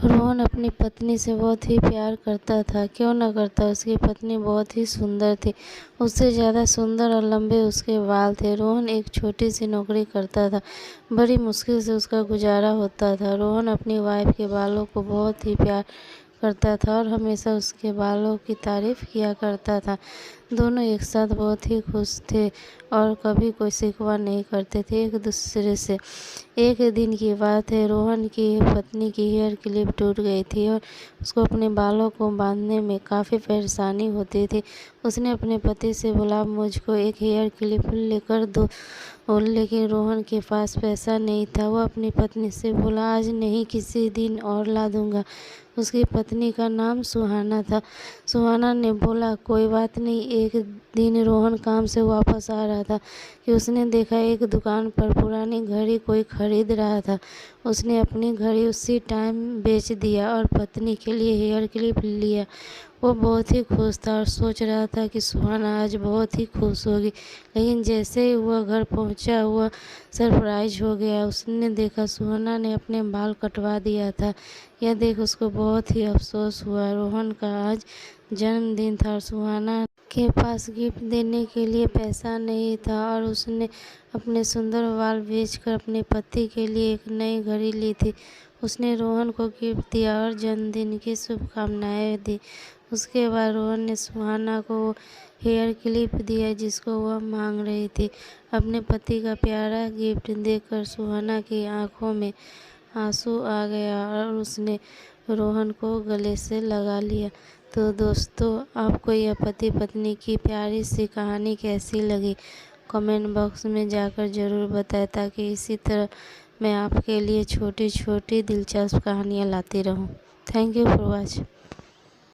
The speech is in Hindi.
रोहन अपनी पत्नी से बहुत ही प्यार करता था, क्यों न करता। उसकी पत्नी बहुत ही सुंदर थी, उससे ज़्यादा सुंदर और लंबे उसके बाल थे। रोहन एक छोटी सी नौकरी करता था, बड़ी मुश्किल से उसका गुजारा होता था। रोहन अपनी वाइफ के बालों को बहुत ही प्यार करता था और हमेशा उसके बालों की तारीफ किया करता था। दोनों एक साथ बहुत ही खुश थे और कभी कोई शिकवा नहीं करते थे एक दूसरे से। एक दिन की बात है, रोहन की पत्नी की हेयर क्लिप टूट गई थी और उसको अपने बालों को बांधने में काफ़ी परेशानी होती थी। उसने अपने पति से बोला, मुझको एक हेयर क्लिप लेकर दो, और लेकिन रोहन के पास पैसा नहीं था। वो अपनी पत्नी से बोला, आज नहीं, किसी दिन और ला दूंगा। उसकी पत्नी का नाम सुहाना था। सुहाना ने बोला, कोई बात नहीं। एक दिन रोहन काम से वापस आ रहा था कि उसने देखा एक दुकान पर पुरानी घड़ी कोई खरीद रहा था। उसने अपनी घड़ी उसी टाइम बेच दिया और पत्नी के लिए हेयर क्लिप लिया। वो बहुत ही खुश था और सोच रहा था कि सुहाना आज बहुत ही खुश होगी, लेकिन जैसे ही वह घर पहुंचा वह सरप्राइज हो गया। उसने देखा सुहाना ने अपने बाल कटवा दिया था। यह देख उसको बहुत ही अफसोस हुआ। रोहन का आज जन्मदिन था और सुहाना के पास गिफ्ट देने के लिए पैसा नहीं था और उसने अपने सुंदर बाल बेचकर अपने पति के लिए एक नई घड़ी ली थी। उसने रोहन को गिफ्ट दिया और जन्मदिन की शुभकामनाएं दी। उसके बाद रोहन ने सुहाना को हेयर क्लिप दिया जिसको वह मांग रही थी। अपने पति का प्यारा गिफ्ट देखकर सुहाना की आंखों में आंसू आ गया और उसने रोहन को गले से लगा लिया। तो दोस्तों, आपको यह पति पत्नी की प्यारी सी कहानी कैसी लगी, कमेंट बॉक्स में जाकर ज़रूर बताएं, ताकि इसी तरह मैं आपके लिए छोटी छोटी दिलचस्प कहानियाँ लाती रहूं। Thank you for watching.